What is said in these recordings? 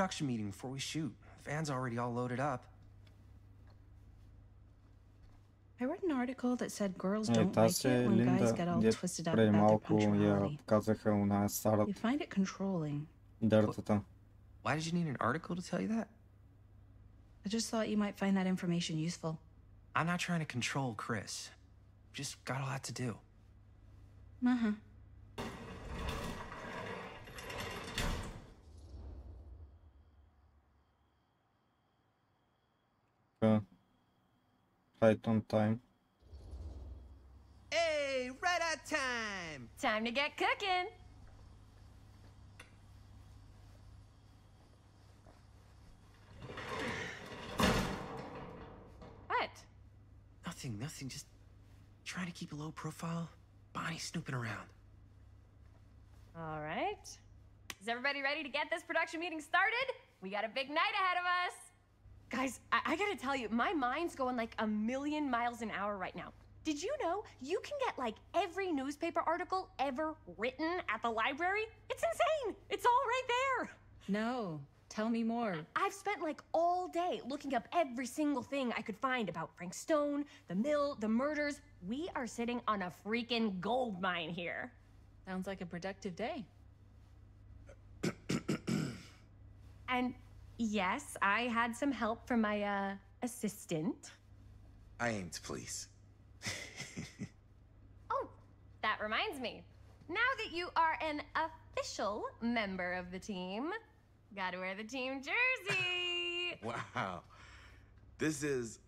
production meeting before we shoot. Van's already all loaded up. I read an article that said girls don't like it when guys get all twisted up about their punctuality. They find it controlling. Why did you need an article to tell you that? I just thought you might find that information useful. I'm not trying to control Chris. Just got a lot to do. Uh-huh. Right on time. Hey, right at time! Time to get cooking! What? Nothing, just trying to keep a low profile. Bonnie's snooping around. All right. Is everybody ready to get this production meeting started? We got a big night ahead of us. Guys, I gotta tell you, my mind's going like 1,000,000 miles an hour right now. Did you know you can get like every newspaper article ever written at the library? It's insane. It's all right there. No, tell me more. I've spent like all day looking up every single thing I could find about Frank Stone, the mill, the murders. We are sitting on a freaking gold mine here. Sounds like a productive day. And yes, I had some help from my assistant. I aim to please. Oh, that reminds me. Now that you are an official member of the team, gotta wear the team jersey. Wow. This is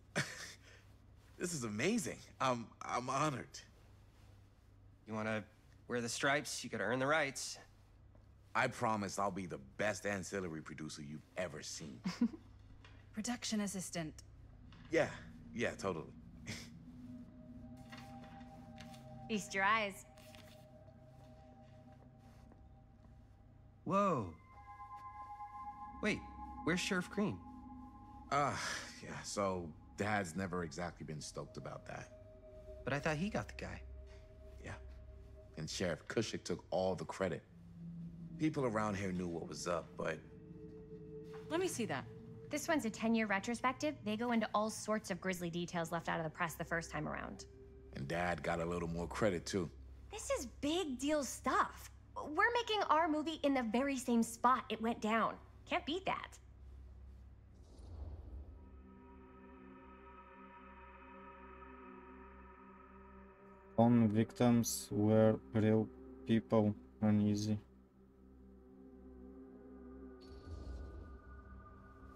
amazing. I'm honored. You wanna wear the stripes? You gotta earn the rights. I promise I'll be the best ancillary producer you've ever seen. Production assistant. Yeah, totally. Feast your eyes. Whoa. Wait, where's Sheriff Green? Yeah, so Dad's never exactly been stoked about that. But I thought he got the guy. Yeah. And Sheriff Cushik took all the credit. People around here knew what was up, but... Let me see that. This one's a 10-year retrospective. They go into all sorts of grisly details left out of the press the first time around. And Dad got a little more credit, too. This is big deal stuff. We're making our movie in the very same spot it went down. Can't beat that. On victims were real people, uneasy.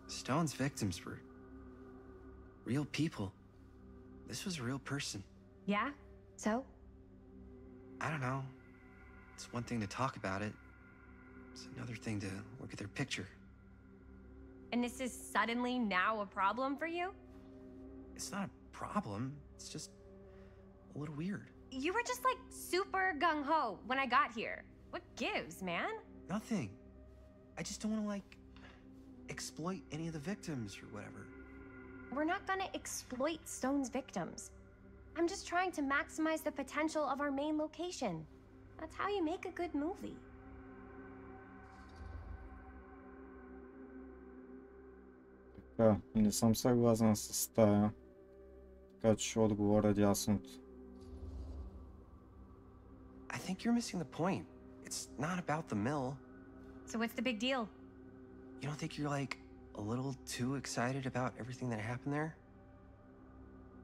Stone's victims were real people. This was a real person. Yeah? So? I don't know. It's one thing to talk about it. It's another thing to look at their picture. And this is suddenly now a problem for you? It's not a problem. It's just a little weird. You were just like super gung-ho when I got here. What gives, man? Nothing. I just don't want to like exploit any of the victims or whatever. We're not gonna exploit Stone's victims. I'm just trying to maximize the potential of our main location. That's how you make a good movie. Така, не съм съгласен с тая. Така че ще отговоря дясното. I think you're missing the point. It's not about the mill. So what's the big deal? You don't think you're like a little too excited about everything that happened there?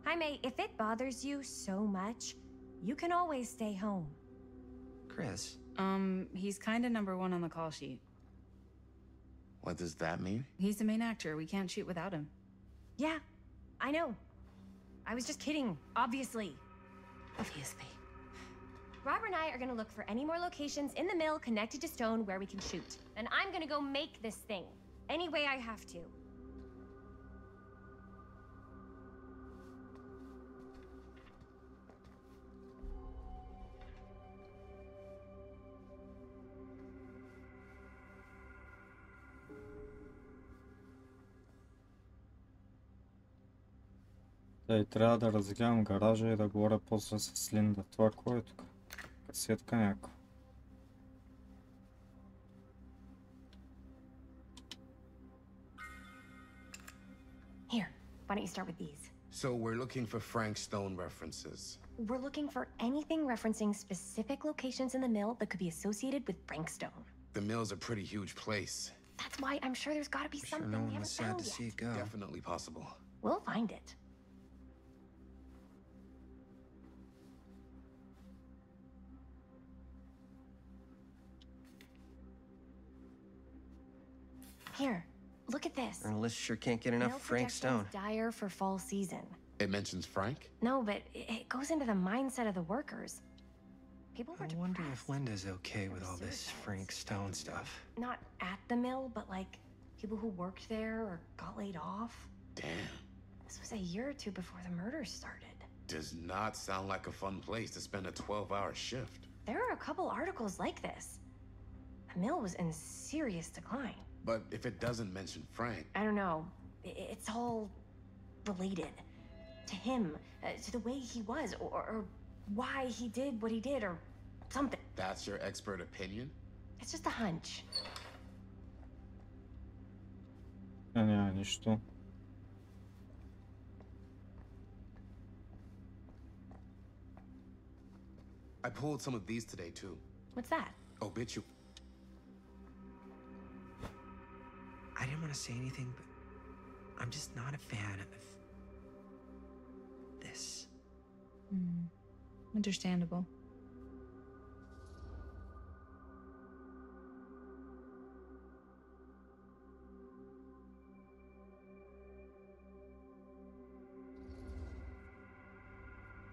Jaime, if it bothers you so much, you can always stay home. Chris. He's kind of number one on the call sheet. What does that mean? He's the main actor. We can't shoot without him. Yeah, I know. I was just kidding, obviously. Obviously. Robert and I are gonna look for any more locations in the mill connected to Stone where we can shoot. And I'm gonna go make this thing, any way I have to. И трябва да разгледам гаража и да говоря после с Линда. Това кой е тук? Касетка някаква. Why don't you start with these? So we're looking for Frank Stone references. We're looking for anything referencing specific locations in the mill that could be associated with Frank Stone. The mill's a pretty huge place. That's why I'm sure there's got to be something no we one haven't was sad found to yet. see it go. Definitely possible. We'll find it. Here, look at this. Our list sure can't get enough Mill of Frank Stone. projections dire for fall season. It mentions Frank? No, but it goes into the mindset of the workers. People were I wonder depressed. if Linda's okay with all this Suicides. Frank Stone stuff. Not at the mill, but like people who worked there or got laid off. Damn. This was a year or two before the murders started. Does not sound like a fun place to spend a 12-hour shift. There are a couple articles like this. The mill was in serious decline. But if it doesn't mention Frank, I don't know. It's all related to him, to the way he was, or why he did what he did, or something. that's your expert opinion? It's just a hunch. Няма нищо. I pulled some of these today, too. What's that? Obituary. I didn't want to say anything, but I'm just not a fan of this. Understandable.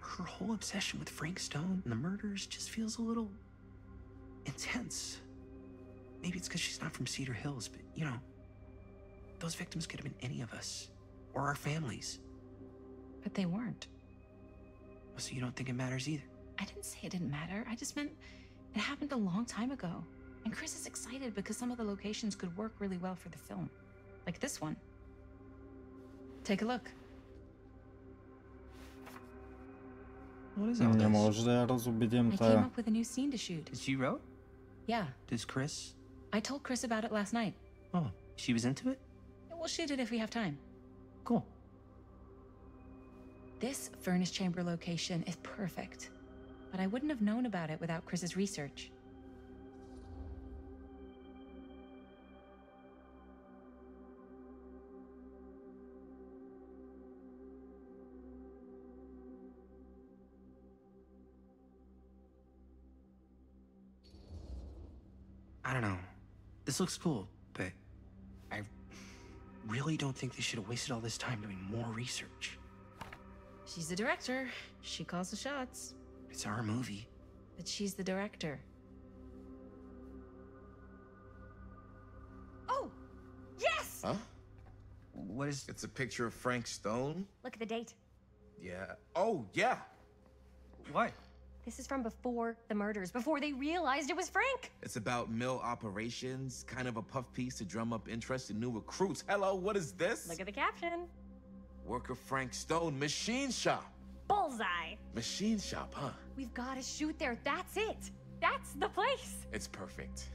Her whole obsession with Frank Stone and the murders just feels a little intense. Maybe it's because she's not from Cedar Hills, but you know, those victims could have been any of us or our families. But they weren't. So you don't think it matters either? I didn't say it didn't matter. I just meant it happened a long time ago. And Chris is excited because some of the locations could work really well for the film. Like this one. Take a look. What is all Не this? може да я разобедим I came тая. up with a new scene to shoot. That you wrote? Yeah, Does Chris? I told Chris about it last night. Oh, she was into it? We'll shoot it if we have time. Cool. This furnace chamber location is perfect. But I wouldn't have known about it without Chris's research. I don't know. This looks cool, but I really don't think they should have wasted all this time doing more research. She's the director. She calls the shots. It's our movie. But she's the director. Oh, yes! Huh? What is... It's a picture of Frank Stone? Look at the date. Yeah. Oh, yeah. What? This is from before the murders, before they realized it was Frank. It's about mill operations, kind of a puff piece to drum up interest in new recruits. Hello, what is this? Look at the caption. Worker Frank Stone, machine shop. Bullseye. Machine shop, huh? We've got to shoot there. That's it. That's the place. It's perfect.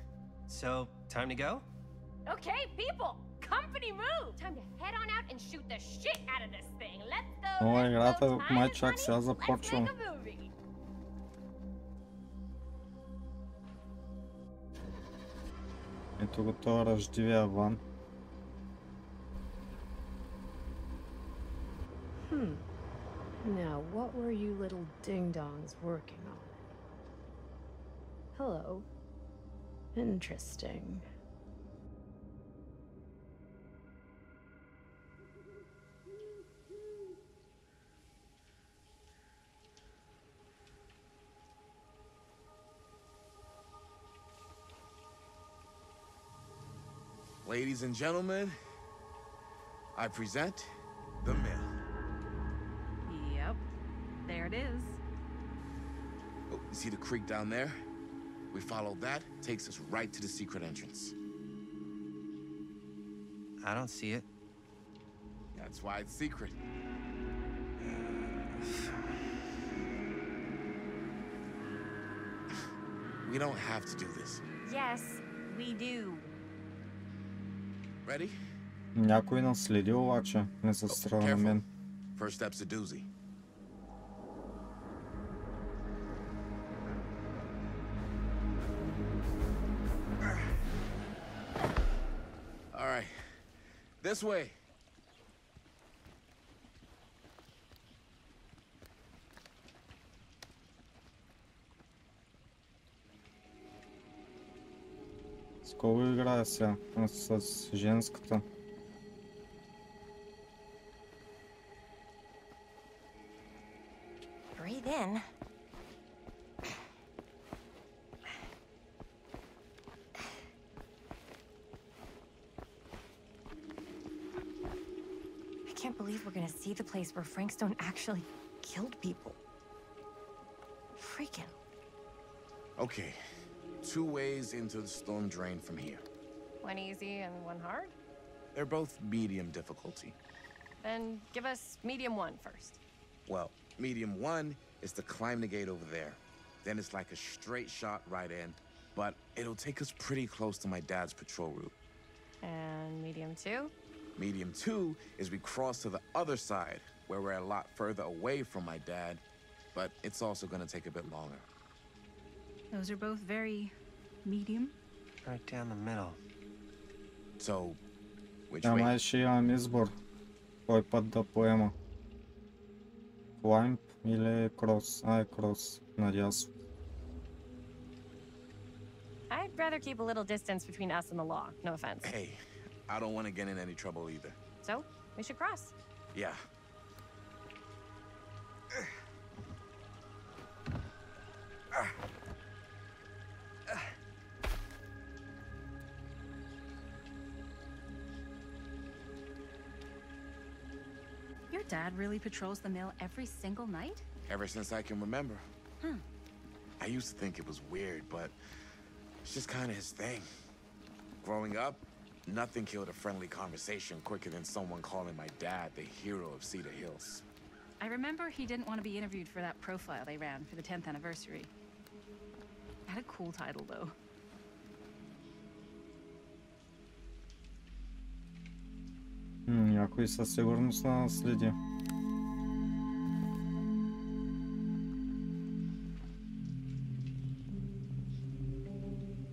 So, time to go? Okay, people, company move. Time to head on out and shoot the shit out of this thing. Let's go. О, let's играта go. Time май is чак money. сега Let's започва. make a movie. Ето го това ръждивия ван. Now, what were you little ding-dongs working on? Hello. Interesting. Ladies and gentlemen, I present the mill. Yep. There it is. Oh, you see the creek down there? We follow that, takes us right to the secret entrance. I don't see it. That's why it's secret. We don't have to do this. Yes, we do. Ready? Някой наследи обаче, не се струва на мен. First step's a doozy. All right, this way. С кого играя сега? С женската. Breathe in. I can't believe we're gonna see the place where Frank Stone actually killed people. Freaking. Okay, 2 ways into the storm drain from here. One easy and one hard? They're both medium difficulty. Then give us medium one first. Well, medium 1 is to climb the gate over there. Then it's like a straight shot right in, but it'll take us pretty close to my dad's patrol route. And medium two? Medium 2 is we cross to the other side, where we're a lot further away from my dad, but it's also gonna take a bit longer. Those are both very medium. Right down the middle. So, which Ама way? ще имам избор. Кой път да поема. Climb или крос? Крос. Надясно. I'd rather keep a little distance between us and the law. No offense. Hey, I don't want to get in any trouble either. So, we should cross. Yeah. Your dad really patrols the mill every single night? Ever since I can remember. Hmm. I used to think it was weird, but it's just kind of his thing. Growing up, nothing killed a friendly conversation quicker than someone calling my dad the hero of Cedar Hills. I remember he didn't want to be interviewed for that profile they ran for the 10th anniversary. Had a cool title, though. Някой със сигурност наследи.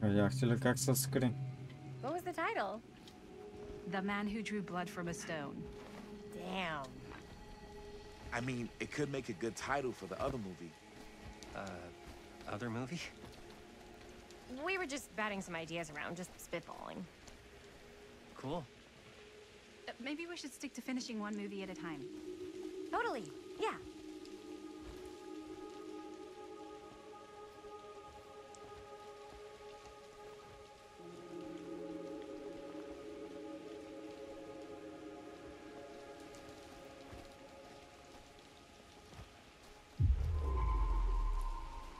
Видяхте ли как се скри? What was the title? The man who drew blood from a stone. Damn. I mean, it could make a good title for the other movie. Other movie? We were just batting some ideas around, just spitballing. Cool. Maybe we should stick to finishing one movie at a time. Totally. Yeah.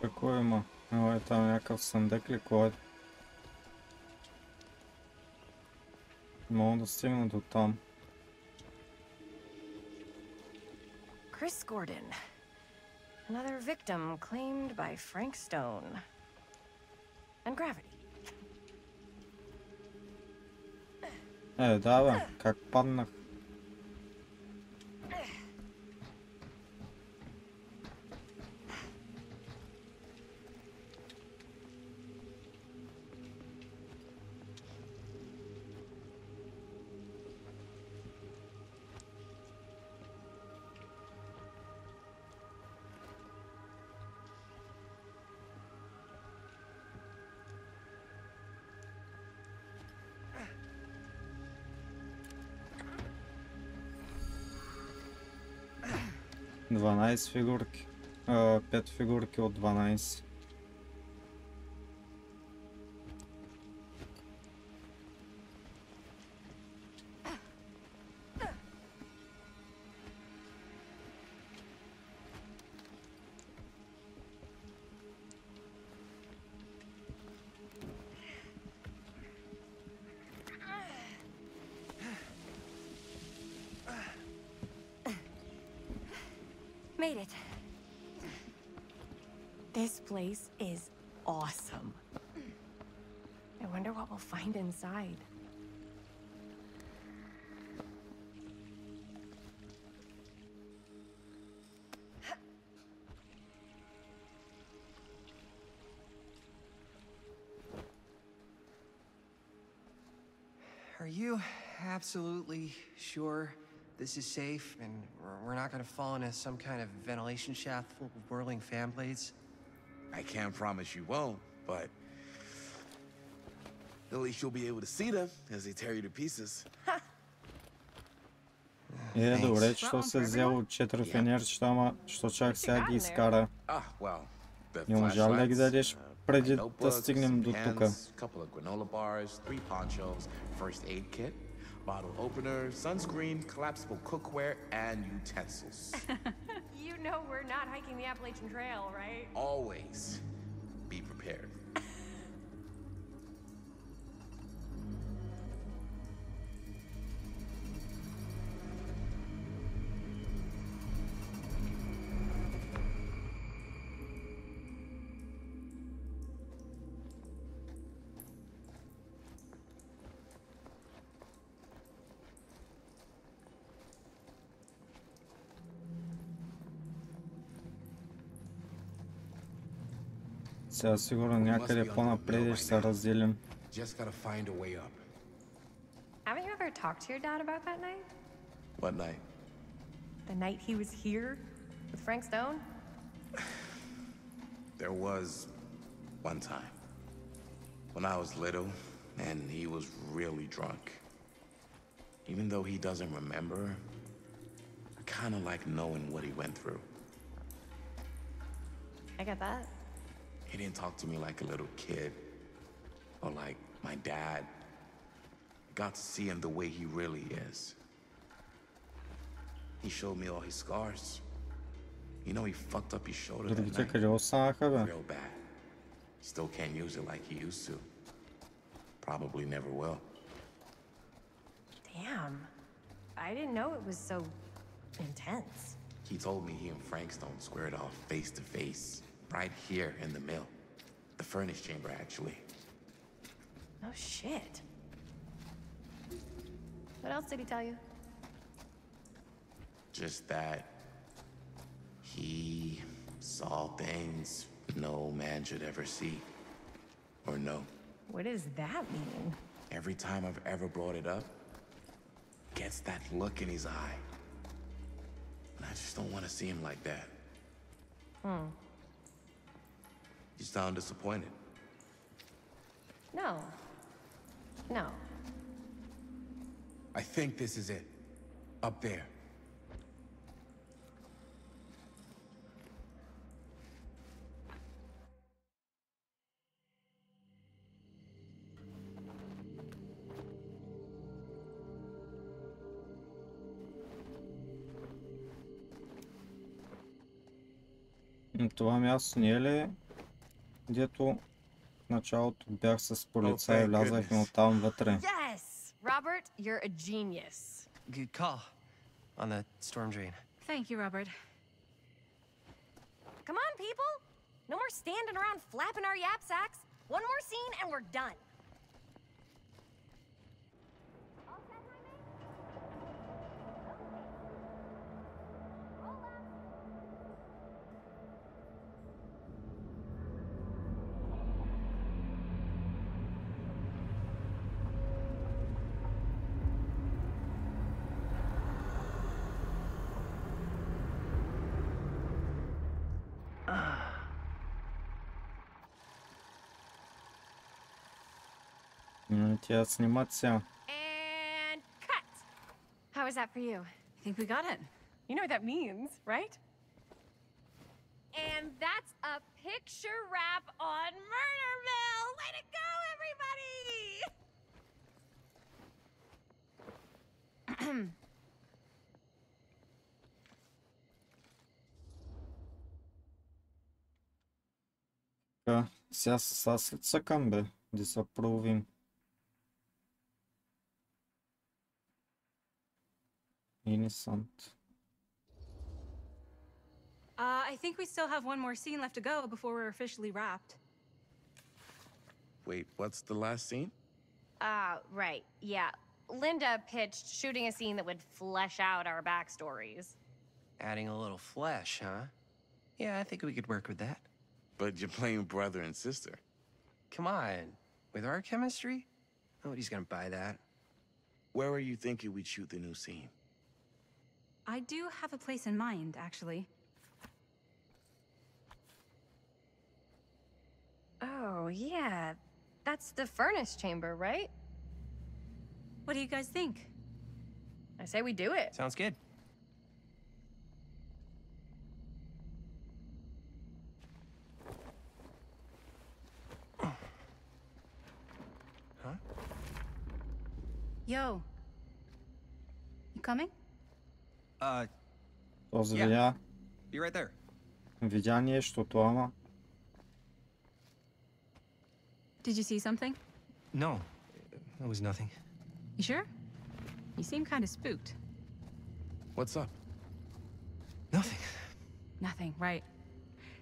Какво има? Е там някакъв съндък ли? Кой е? Мога да стигна до там. Chris Gordon. Another victim claimed by Frank Stone. And gravity. Да бе, как паднах? Дванайсет фигурки. 5 фигурки от 12. Made it. This place is awesome. I wonder what we'll find inside. Are you absolutely sure this is safe and we're not gonna fall into some kind of ventilation shaft full of whirling fan blades? I can't promise you won't, but at least you'll be able to see them as they tear you to pieces. Добре, че то се взело 4 фенерчета, ама що чак сега ги изкара. Well, the Не можа ли да ги flashlights, дадеш преди да notebooks, стигнем до some тук? pens, couple of granola bars, 3 ponchos, first aid kit, bottle opener, sunscreen, collapsible cookware, and utensils. You know we're not hiking the Appalachian Trail, right? Always be prepared. Сега сигурно някъде по-напред ще се разделим. Just gotta find a way up. Haven't you ever talked to your dad about that night? What night? The night he was here with Frank Stone? There was one time when I was little and he was really drunk. Even though he doesn't remember, I kind of like knowing what he went through. I get that. He didn't talk to me like a little kid or like my dad. I got to see him the way he really is. He showed me all his scars. You know, he fucked up his shoulder that Другите night. къде останаха, бе? Real bad. Still can't use it like he used to. Probably never will. Damn. I didn't know it was so intense. He told me he and Frank Stone squared off face to face, right here in the mill. The furnace chamber, actually. No shit. What else did he tell you? Just that he saw things no man should ever see or know. What does that mean? Every time I've ever brought it up, gets that look in his eye. And I just don't want to see him like that. You sound disappointed. No. No. I think this is it. Up there. Това място не е ли, дето в началото бях с полицай и влязахме оттам вътре? Yes! Robert, you're a genius. Good call on the storm drain. Thank you, Robert. Come on, people! No more standing around flapping our yap sacks. One more scene and we're done. Тя снимат сега. And cut! How was that for you? I think we got it. You know what that means, right? And that's a picture wrap on Murderville! Way to go, everybody! Така, сега след съкам, бе, да се пробвим. Innocent. I think we still have one more scene left to go before we're officially wrapped. Wait, what's the last scene? Right, yeah. Linda pitched shooting a scene that would flesh out our backstories. Adding a little flesh, huh? Yeah, I think we could work with that. But you're playing brother and sister. Come on. With our chemistry, nobody's gonna buy that. Where are you thinking we'd shoot the new scene? I do have a place in mind, actually. Oh, yeah. That's the furnace chamber, right? What do you guys think? I say we do it. Sounds good. Huh? Yo. You coming? Този Yeah. видя, Be right there. видя нещото, ама Did you see something? No, it was nothing. You sure? You seem kind of spooked. What's up? Nothing. Nothing, right.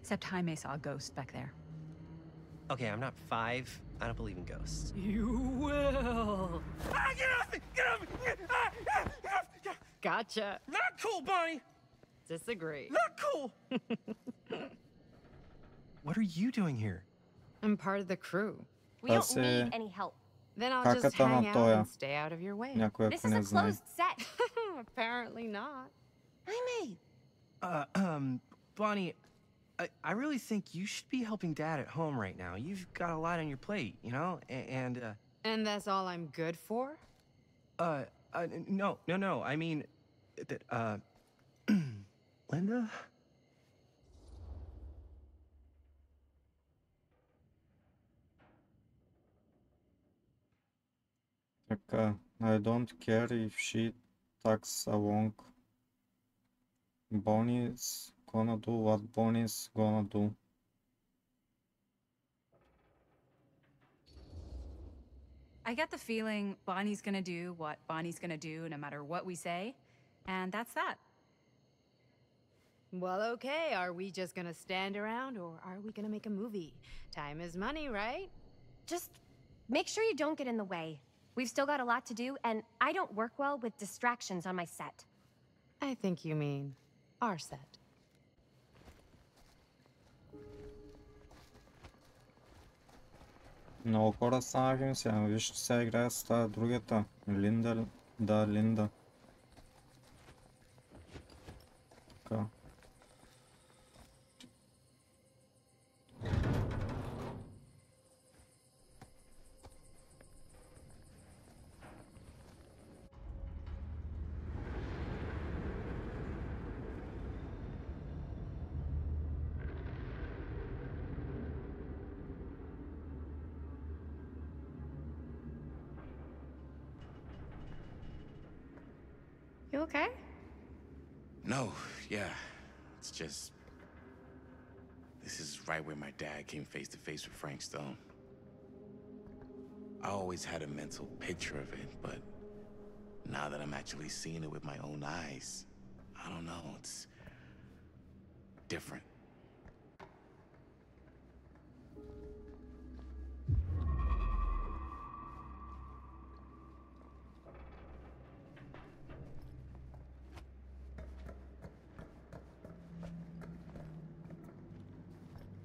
Except Jaime saw a ghost back there. Okay, I'm not 5. I don't believe in ghosts. You will. Ah, get off me! Get off me! Gotcha. Not cool, Bonnie! Disagree. Not cool! What are you doing here? I'm part of the crew. We That's, don't need any help. Then I'll Каката just hang на out тоя. and stay out of your way. Някой This ако is не a знае. closed set. Apparently not. Jaime! Bonnie, I really think you should be helping Dad at home right now. You've got a lot on your plate, you know? And that's all I'm good for? No. I mean, that, Linda? Така, I don't care if she tags along. Bonnie's gonna do what Bonnie's gonna do. I get the feeling Bonnie's gonna do what Bonnie's gonna do no matter what we say, and that's that. Well, okay. Are we just gonna stand around or are we gonna make a movie? Time is money, right? Just make sure you don't get in the way. We've still got a lot to do, and I don't work well with distractions on my set. I think you mean our set. Много хора станаха ми сега. Вижте, сега играя с тази другата. Линда. Да, Линда. Така. You okay? No, yeah. It's just... This is right where my dad came face to face with Frank Stone. I always had a mental picture of it, but now that I'm actually seeing it with my own eyes, I don't know, it's different.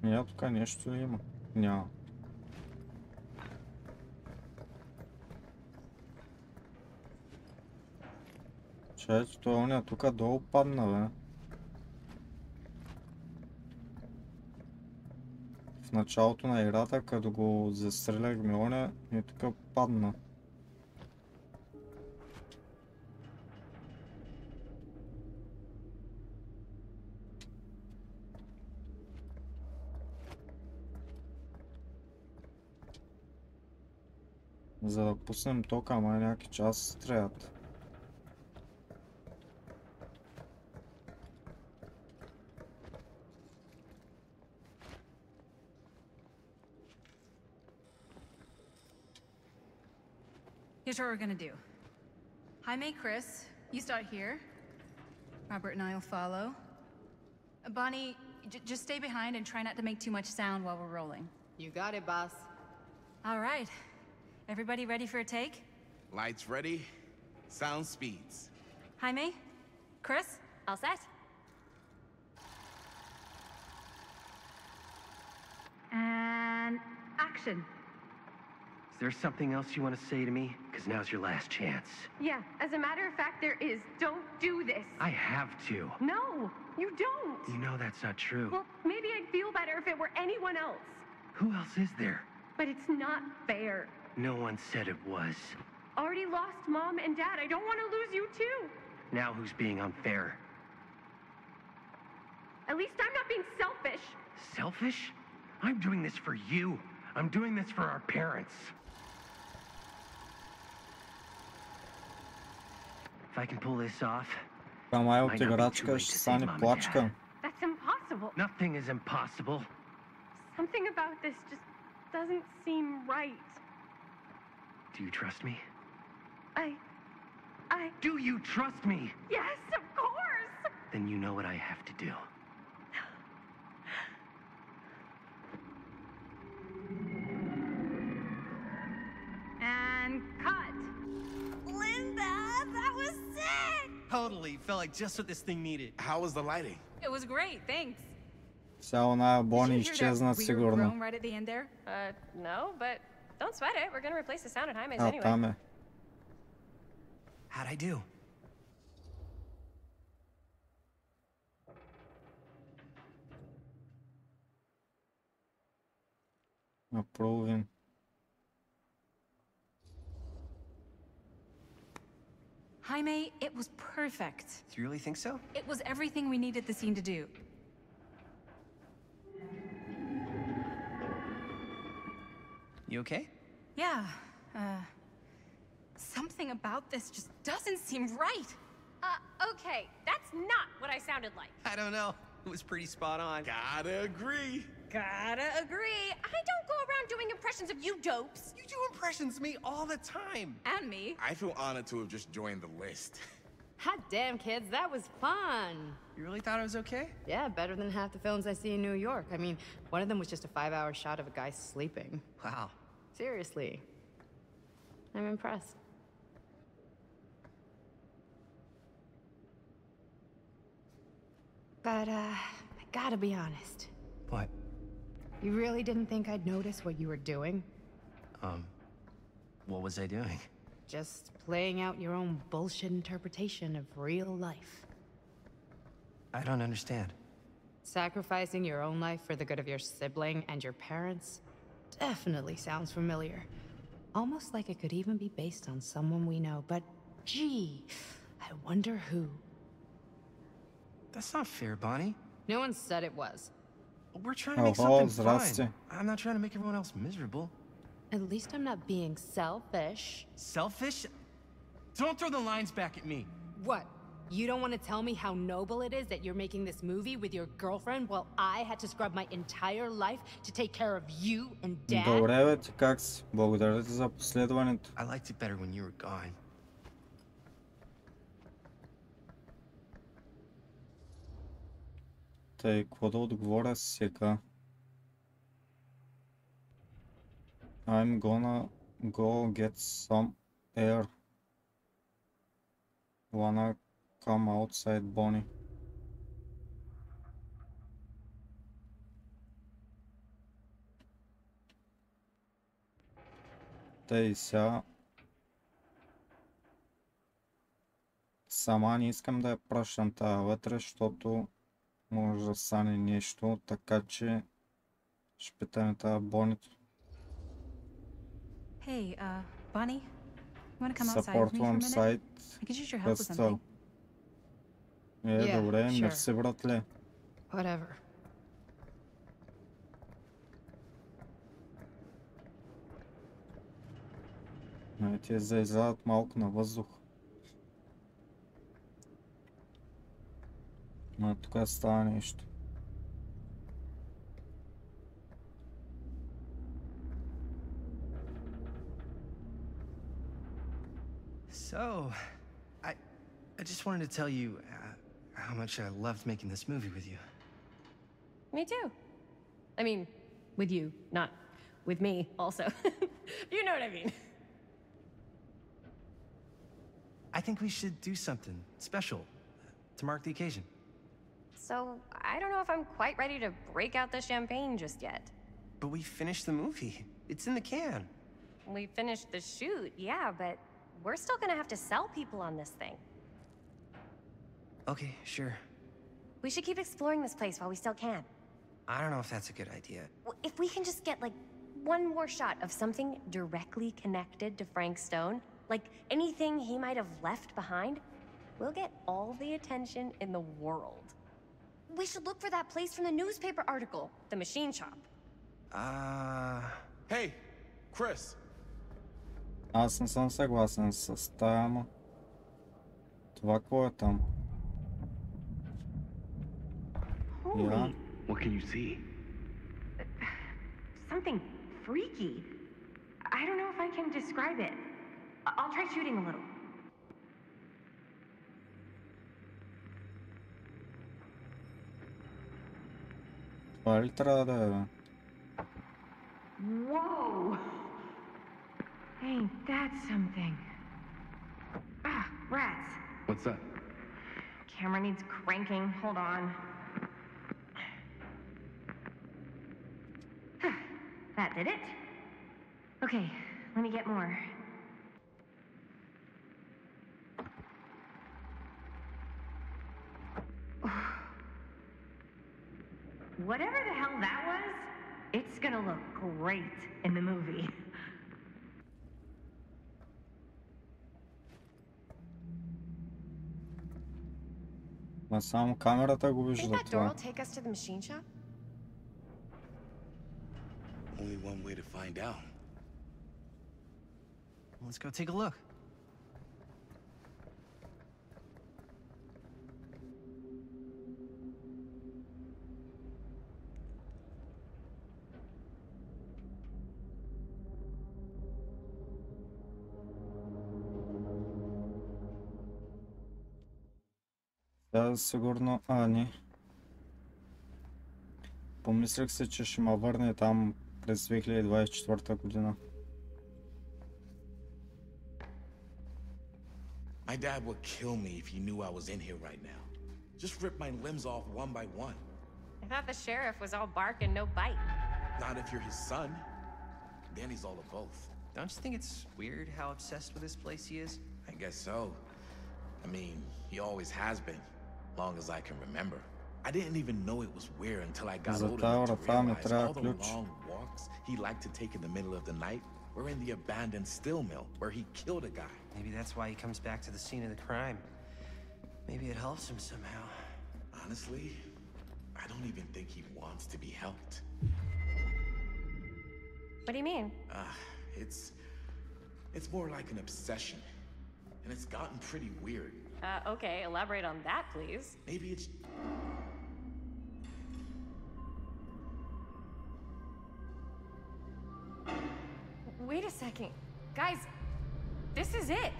Я тук нещо ли има? Няма. Чайте, той оня тук долу падна, бе. В началото на играта, като го застрелях оня и тук падна. За да пуснем тока, ама някакви часа трябват. Here's what we're gonna do. Jaime, Chris, you start here. Robert and I'll follow. Bonnie, just stay behind and try not to make too much sound while we're rolling. You got it, boss. All right. Everybody ready for a take? Lights ready, sound speeds. Jaime? Chris? All set? And action. Is there something else you want to say to me? Because now's your last chance. Yeah, as a matter of fact, there is. Don't do this. I have to. No, you don't. You know that's not true. Well, maybe I'd feel better if it were anyone else. Who else is there? But it's not fair. No one said it was. Already lost Mom and Dad. I don't want to lose you too. Now who's being unfair? At least I'm not being selfish. Selfish? I'm doing this for you. I'm doing this for our parents. If I can pull this off, Май от играчка ще стане плачка. That's impossible. nothing is impossible. Something about this just doesn't seem right. Do you trust me? I... Do you trust me? Yes, of course! Then you know what I have to do. And cut. Linda, that was sick! Totally. Felt like just what this thing needed. How was the lighting? It was great, thanks. Сега оная Бони Did you hear that изчезна weird сигурно. groan right at the end there? No, but don't sweat it. We're gonna replace the sound at Jaime's А, anyway. там е. How'd I do? Approving. Jaime, it was perfect. Do you really think so? It was everything we needed the scene to do. You okay? Yeah, something about this just doesn't seem right. Okay, that's not what I sounded like. I don't know. It was pretty spot on. Gotta agree. Gotta agree. I don't go around doing impressions of you dopes. You do impressions of me all the time. And me. I feel honored to have just joined the list. Hot damn, kids, that was fun. You really thought I was okay? Yeah, better than half the films I see in New York. I mean, one of them was just a 5-hour shot of a guy sleeping. Wow. Seriously. I'm impressed. But, I gotta be honest. What? You really didn't think I'd notice what you were doing? What was I doing? Just playing out your own bullshit interpretation of real life. I don't understand. Sacrificing your own life for the good of your sibling and your parents definitely sounds familiar. Almost like it could even be based on someone we know, but gee, I wonder who. That's not fair, Bonnie. No one said it was. We're trying to make something здрасте. fun. I'm not trying to make everyone else miserable. At least I'm not being selfish. Selfish? Don't throw the lines back at me. What? You don't want to tell me how noble it is that you're making this movie with your girlfriend while I had to scrub my entire life to take care of you and Dad? Добре, бе, ти как си? Благодаря ти за последването. I liked it better when you were gone. Тъй, какво да отговоря сега? I'm gonna go get some air. Wanna come outside, Bonnie? Тъй, сега... Сама не искам да я пращам тая вътре, защото може да стане нещо, така че ще питаме тая Бонито. Hey, Bonnie, you want to come outside with Support me for a one minute? side. I could use your help with Без something. Yeah, добре, sure. мерси, братле. Whatever. Те заизлязат малко на въздух. Но тук става нещо. So, I just wanted to tell you how much I loved making this movie with you. Me too. I mean, with you, not with me, also. You know what I mean. I think we should do something special to mark the occasion. So, I don't know if I'm quite ready to break out the champagne just yet. But we finished the movie. It's in the can. we finished the shoot, yeah, but we're still gonna have to sell people on this thing. Okay, sure. We should keep exploring this place while we still can. I don't know if that's a good idea. If we can just get, like, one more shot of something directly connected to Frank Stone, like anything he might have left behind, we'll get all the attention in the world. We should look for that place from the newspaper article, the machine shop. Hey, Chris. Аз не съм съгласен с тая, ама... Това какво е там? Holy, What can you see? something freaky. I don't know if I can describe it. I'll try shooting a little. Това ли трябва да е, бе? Whoa! Ain't that something? Ah, rats. What's that? Camera needs cranking. Hold on. That did it? Okay, let me get more. Whatever the hell that was, it's gonna look great in the movie. Ма само камерата го Think вижда that door това. will take us to the machine shop? Only one way to find out. Let's go take a look. Да, сигурно... не. Помислих се, че ще ме върне там през 2024 година. My dad would kill me if he knew I was in here right now. Just rip my limbs off one by one. I thought the sheriff was all bark and no bite. Not if you're his son. Danny's all of both. Don't you think it's weird how obsessed with this place he is? I guess so. I mean, he always has been, long as I can remember. I didn't even know it was weird until I got older enough to realize all the long walks he liked to take in the middle of the night were in the abandoned steel mill where he killed a guy. Maybe that's why he comes back to the scene of the crime. Maybe it helps him somehow. Honestly, I don't even think he wants to be helped. What do you mean? It's more like an obsession. And it's gotten pretty weird. Okay, elaborate on that, please. Maybe it's... Wait a second. Guys, this is it.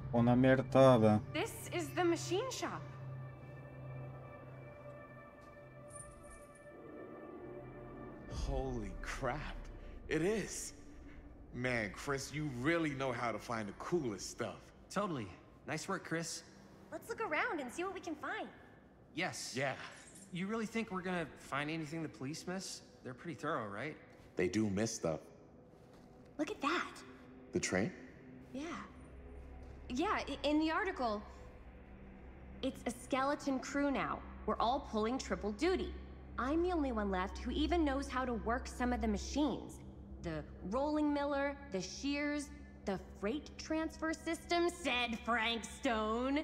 Какво намери това, бе? This is the machine shop. Holy crap. It is. Man, Chris, you really know how to find the coolest stuff. Totally. Nice work, Chris. Let's look around and see what we can find. Yes. Yeah, You really think we're gonna find anything the police miss? They're pretty thorough, right? they do miss stuff. Look at that. The train? Yeah. Yeah, in the article, it's a skeleton crew now. We're all pulling triple duty. I'm the only one left who even knows how to work some of the machines. The rolling miller, the shears, the freight transfer system, said Frank Stone.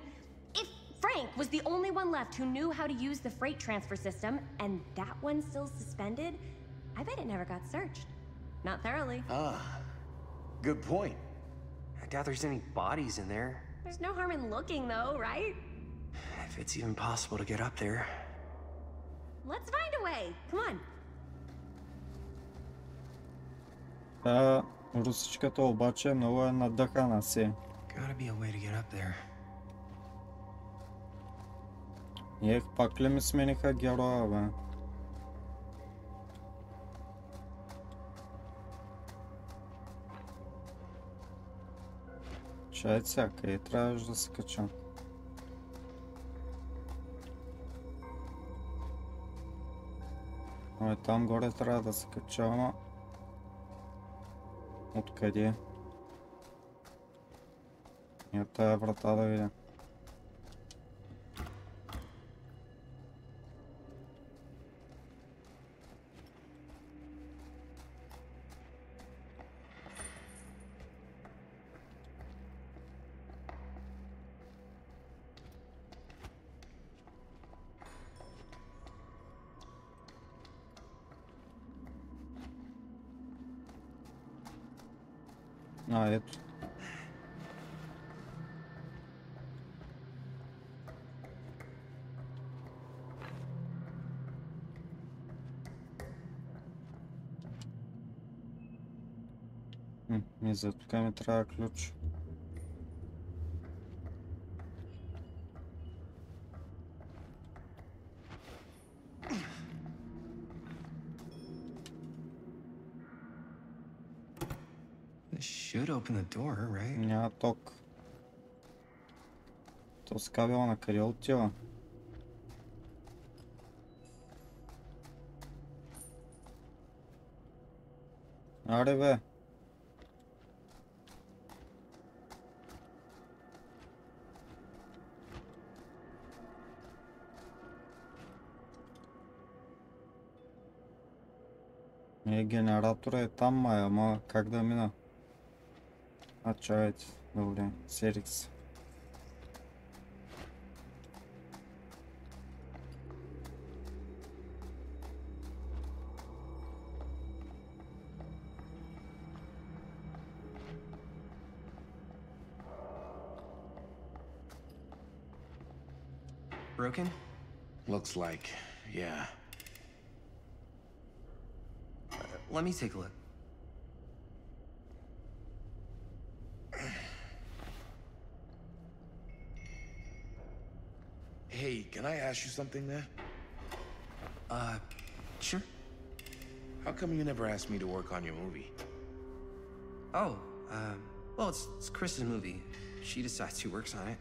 If Frank was the only one left who knew how to use the freight transfer system, and that one's still suspended, I bet it never got searched. Not thoroughly. Good point. I doubt there's any bodies in there. There's no harm in looking, though, right? If it's even possible to get up there. Let's find a way. Come on. Русичката обаче много е надъхана си. Gotta be a way to get up there. Пак ли ми смениха героя, бе? Чай всяка и трябваше да се кача. Там горе трябва да се кача, ама Откъде? Я тая врата да видя. А, ето. И за тук ми трябва ключ. This should open the door, right? Няма ток. То с кабела на къде отива? Аре бе! Генератора е там, май, ама как да мина? А, чакайте, добре, серих се. Broken? Looks like, yeah. Let me take a look. Hey, can I ask you something there? Sure. How come you never asked me to work on your movie? Oh, well, it's Chris's movie. She decides who works on it.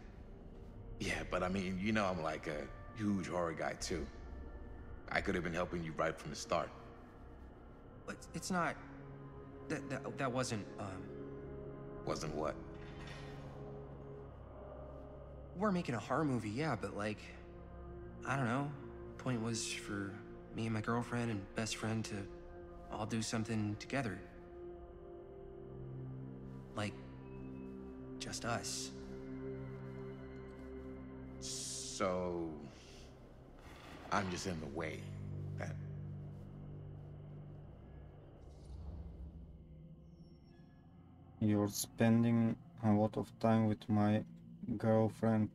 Yeah, but I mean, you know I'm like a huge horror guy too. I could have been helping you right from the start. But it's not... That wasn't, Wasn't what? We're making a horror movie, yeah, but like... I don't know. Point was for me and my girlfriend and best friend to all do something together. Like... just us. So... I'm just in the way. That... You're spending a lot of time with my girlfriend.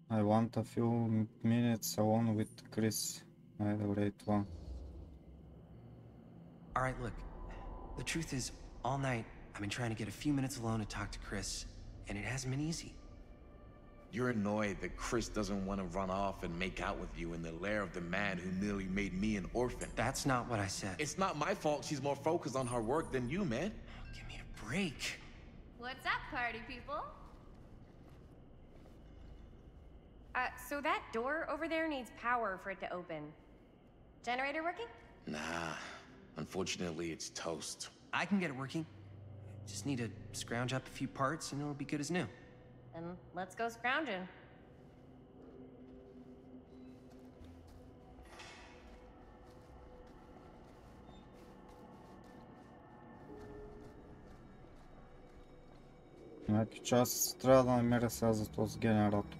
I want a few minutes alone with Chris. Добре, това. Alright, look. The truth is, all night, I've been trying to get a few minutes alone to talk to Chris, and it hasn't been easy. You're annoyed that Chris doesn't want to run off and make out with you in the lair of the man who nearly made me an orphan. That's not what I said. It's not my fault she's more focused on her work than you, man. Give me a break. What's up, party people? So that door over there needs power for it to open. Generator working? Nah, unfortunately it's toast. I can get it working. Just need to scrounge up a few parts and it'll be good as new. Then let's go scrounging. Значи час трябва да намеря сега за този генератор.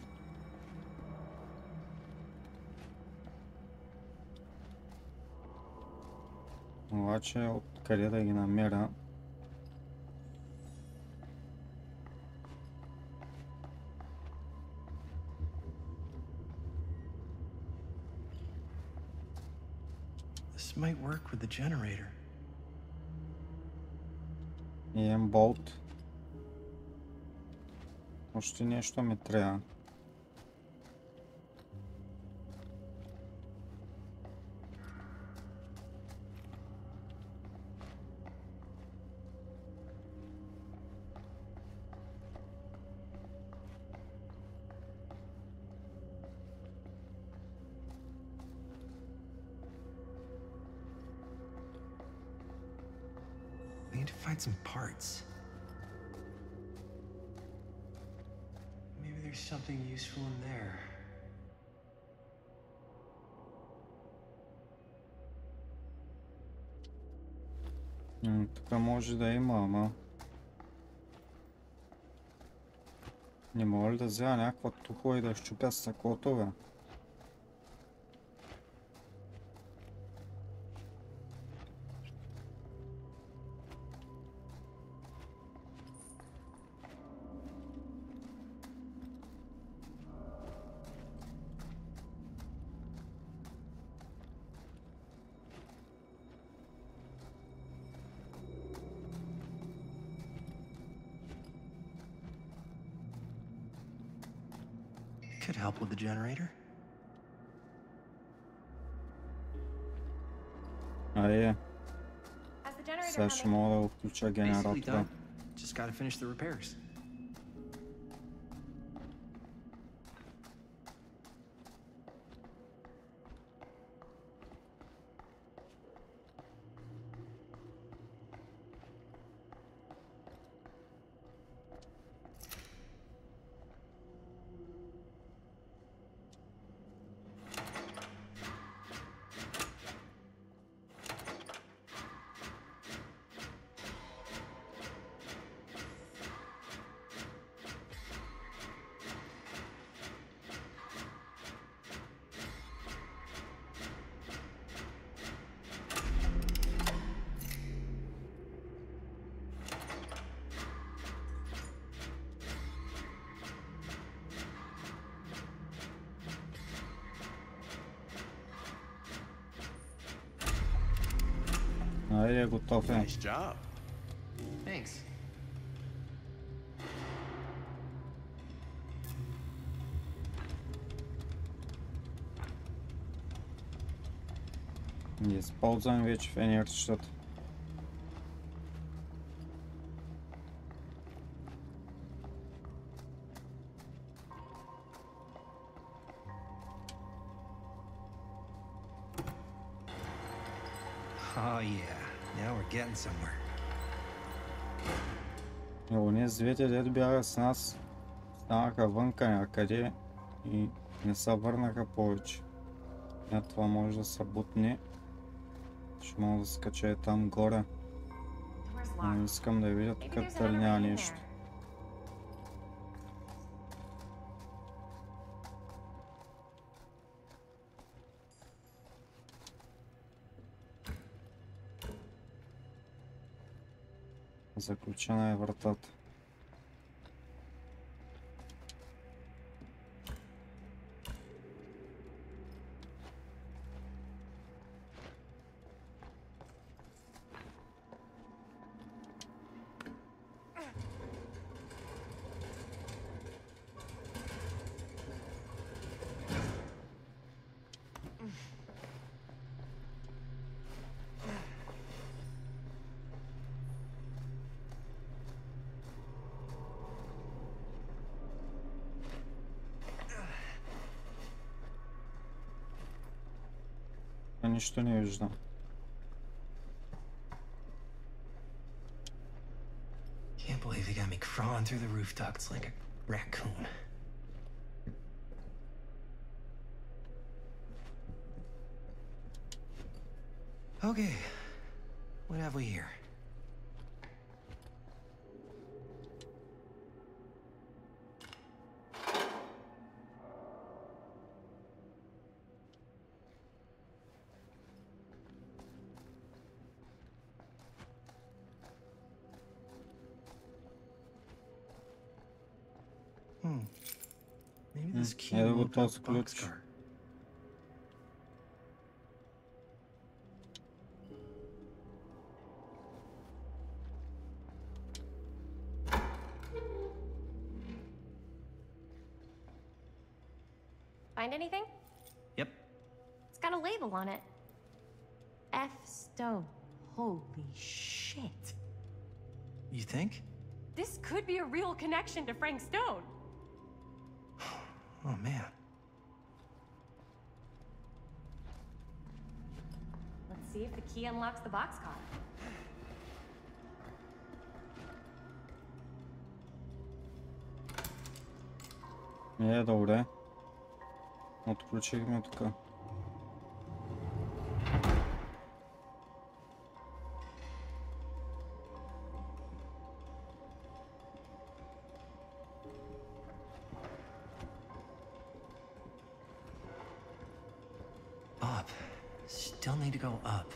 Обаче откъде да ги намеря? This might work with the generator. Имам болт. Още нещо ми трябва. need to find some parts. Maybe there's something useful in there. Тук може да има, ама... Не мога ли да взема някаква тухла и да щупя стъклото, бе? Could help with the generator. Айде, How's the generator сега ще humming? мога да включа Basically генератора. done. Just gotta finish the repairs. Айде, готов е. Nice job. Thanks. Не използвам вече фенерчетата. Oh yeah, now we're getting somewhere. Онези двете, дето бяха с нас, станаха вънка някъде и не се върнаха повече. Това може да се бутне. Ще мога да скача там горе. Door's Но locked. искам да видя Maybe тук there's дали another няма way in нещо. there. Заключена е вратата. Нищо не виждам. Can't believe they got me crawling through the roof ducts like a raccoon. Okay, what have we here? Maybe this key Yeah, will we'll open up toss the clutch. boxcar. Find anything? Yep. It's got a label on it. F. Stone. Holy shit. You think? This could be a real connection to Frank Stone. Oh man. Let's see if the key unlocks the boxcar. Добре. Отключихме тук. Up. Still need to go up.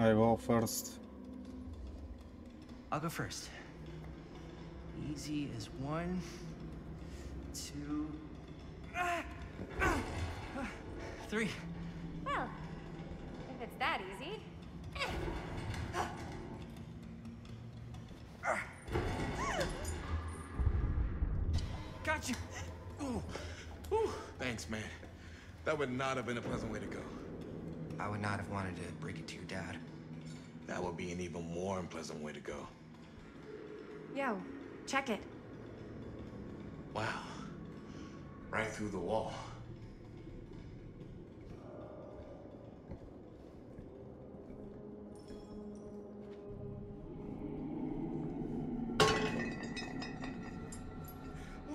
I go first. I'll go first. Easy as 1, 2, 3. Well, if it's that easy. Got you. Ooh. Ooh. Thanks, man. That would not have been a pleasant way to go. I would not have wanted to break it to your dad. That would be an even more unpleasant way to go. Yo, check it. Wow. Right through the wall.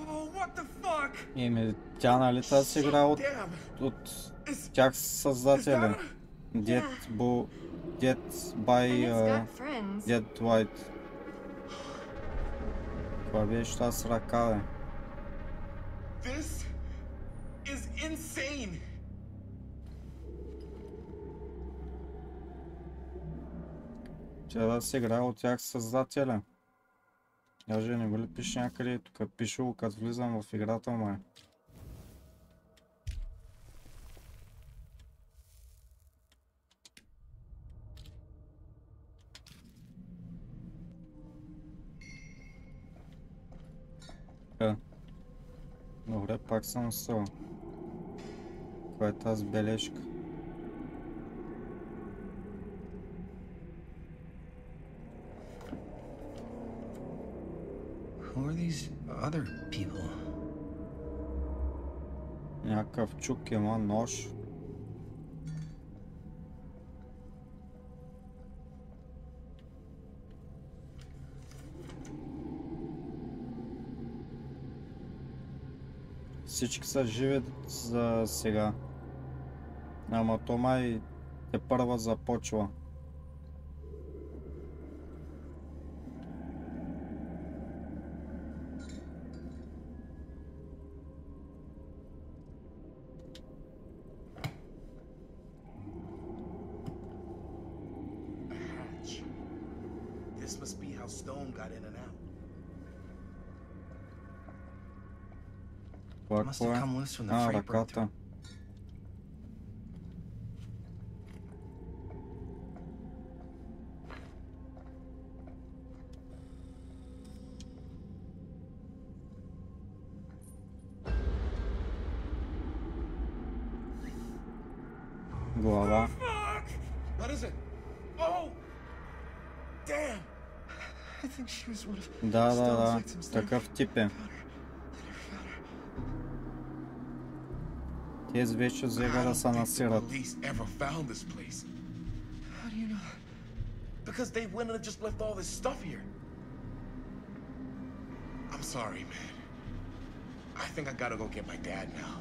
Oh, what the fuck? Тя нали тази игра от тях създателя. Dead by Dead White. Това беше тази с ръка, бе. This is insane. Тя да се играе от тях създателя. Даже не го ли пише някъде, тук пише го като влизам в играта, май. Добре, пак съм съл. Каква е тази бележка? Who are these other people? Някакъв чук има, нож. Всички са живи за сега. Ама то май тепърва започва. This must be how Stone got in and out. Must have come loose when the freight broke through. ръката. Глава. What is it? Oh! Damn! I think she was one of Да, такъв тип е. Тези вече взеха да се насират. How do you know? Because they wouldn't have just left all this stuff here. I'm sorry, man. I think I gotta go get my dad now.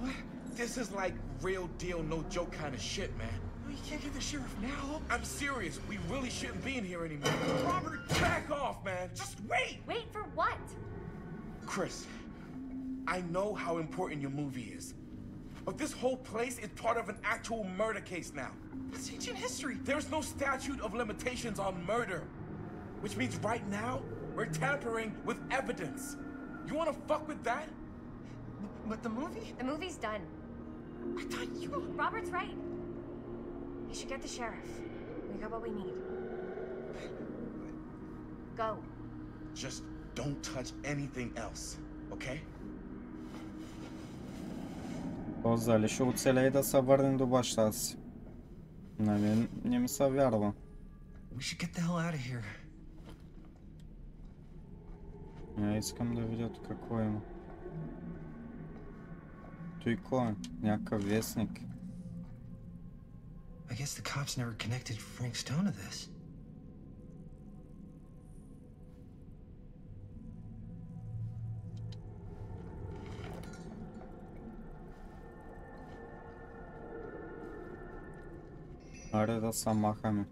What? This is like real deal, no joke kind of shit, man. You can't get the sheriff now. I'm serious. We really shouldn't be in here anymore. Robert, back off, man. Just wait. Wait for what? Chris, I know how important your movie is. But this whole place is part of an actual murder case now. It's ancient history. There's no statute of limitations on murder. Which means right now, we're tampering with evidence. You wanna fuck with that? But the movie? The movie's done. I thought you... Robert's right. You should get the sheriff. We got what we need. go. Just don't touch anything else, okay? Този ли ще оцелее да се върнем до баща си? Нали, не ми се вярва. We should get the hell out of here. Я искам да видя тук какво има. Той кой е? Някакъв вестник. I guess the cops never connected Frank Stone to this. Аре да се махаме.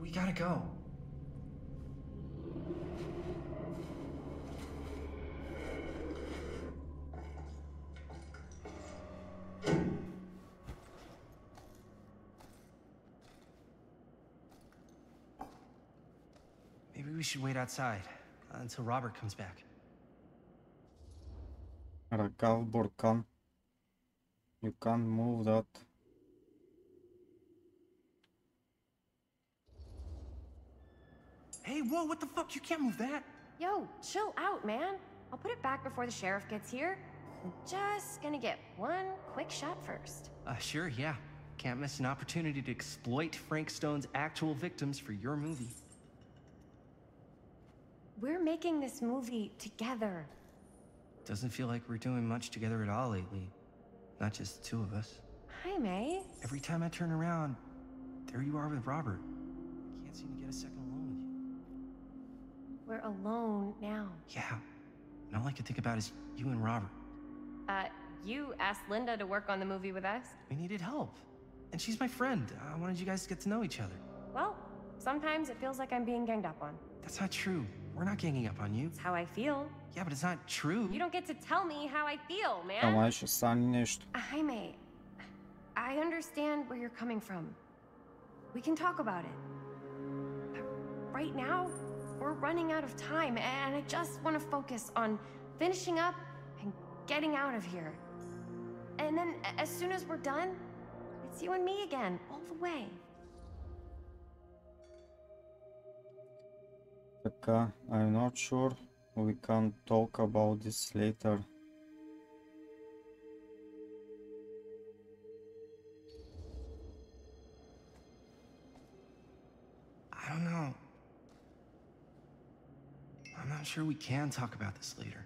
We gotta go. Maybe we should wait outside until Robert comes back. Ръка в буркан. You can't move that. Hey, whoa, what the fuck? You can't move that. Yo, chill out, man. I'll put it back before the sheriff gets here. I'm just gonna get one quick shot first. Sure, yeah. Can't miss an opportunity to exploit Frank Stone's actual victims for your movie. We're making this movie together. Doesn't feel like we're doing much together at all lately. Not just the two of us. Hi, May. Every time I turn around, there you are with Robert. Can't seem to get a second alone with you. We're alone now. Yeah. And all I can think about is you and Robert. You asked Linda to work on the movie with us? We needed help. And she's my friend. I wanted you guys to get to know each other. Well, sometimes it feels like I'm being ganged up on. That's not true. We're not ganging up on you. It's how I feel. Yeah, but it's not true. You don't get to tell me how I feel, man. Ама ще стане нещо. Jaime, I understand where you're coming from. We can talk about it. But right now, we're running out of time, and I just want to focus on finishing up and getting out of here. And then, as soon as we're done, it's you and me again, all the way. Така, I'm not sure we can talk about this later. I don't know. I'm not sure we can talk about this later.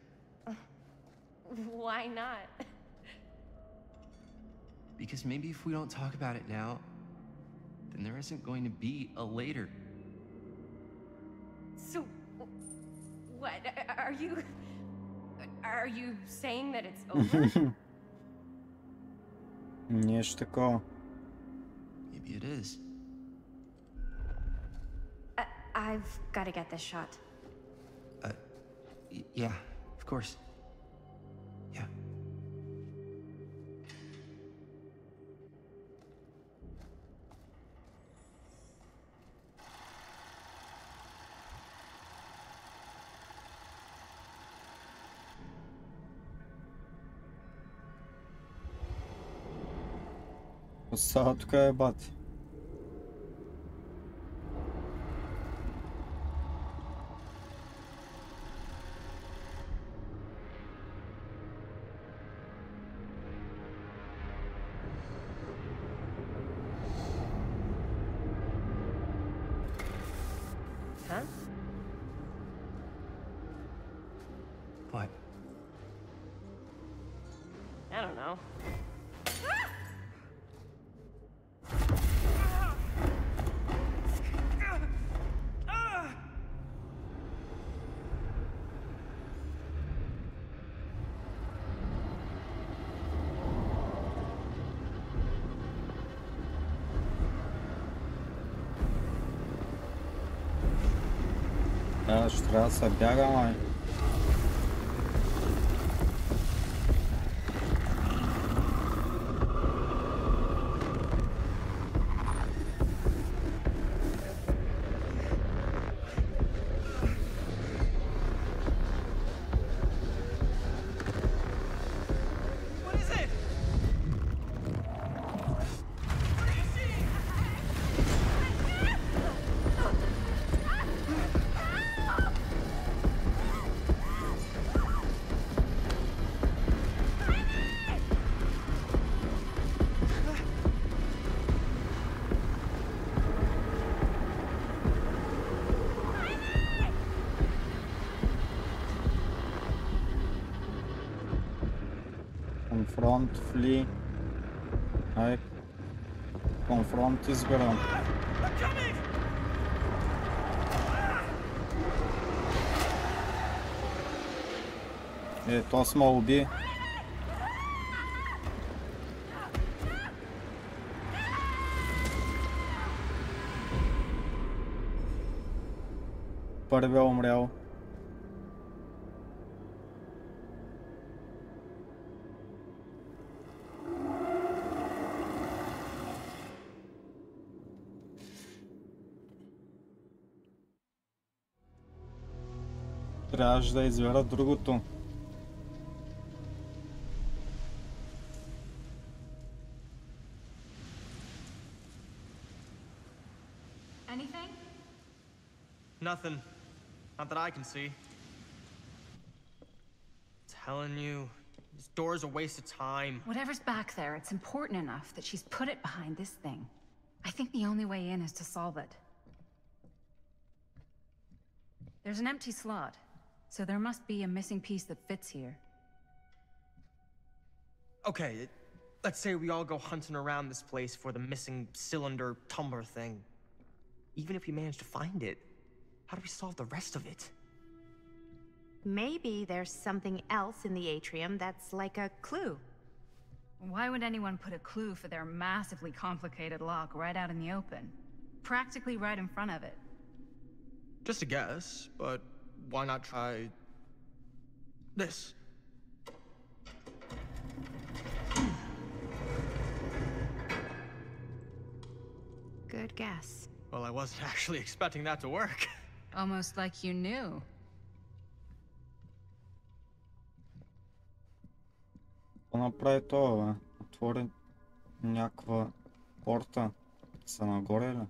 Why not? Because maybe if we don't talk about it now, then there isn't going to be a later. So, what? Are you saying that it's over? Нещо такова. Maybe it is. I've got to get this shot. Yeah, of course. Yeah. Става тук е бати. Huh? What? I don't know. Ще трябва да се бяга, май. Конфронт, фли. Ай. Конфронт изберам. То сме уби. Първия умрял. Трябваше да извера другото. Anything? Nothing. Not that I can see. Telling you, this door's a waste of time. Whatever's back there, it's important enough that she's put it behind this thing. I think the only way in is to solve it. There's an empty slot, so there must be a missing piece that fits here. Okay, let's say we all go hunting around this place for the missing cylinder tumbler thing. Even if we manage to find it, how do we solve the rest of it? Maybe there's something else in the atrium that's like a clue. Why would anyone put a clue for their massively complicated lock right out in the open? Practically right in front of it. Just a guess, but why not try this? Good guess. Well, I wasn't actually expecting that to work. Almost like you knew. Какво направи това, бе? Отвори някаква порта. Са нагоре ли?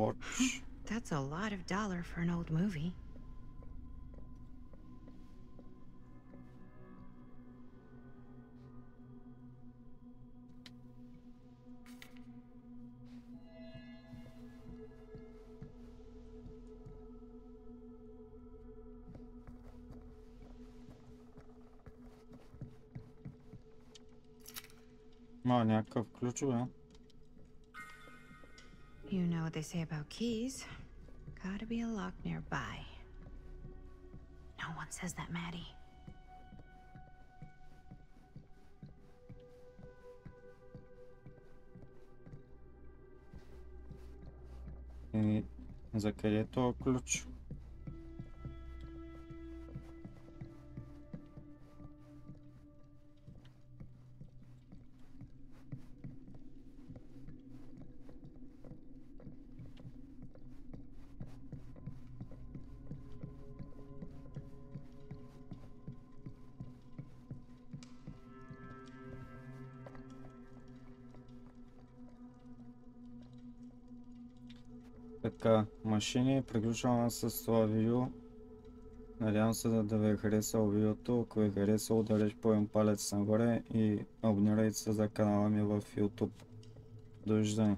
Watch. That's a lot of dollar for an old movie. Някакъв ключ, бе. You know what they say about keys. Gotta be a lock nearby. No one says that, Maddie. И за къде е този ключ? Така, машини, приключваме с това видео. Надявам се да ви е харесало видеото. Ако ви е харесало, ударете по един палец нагоре и абонирайте се за канала ми в YouTube. Довиждане!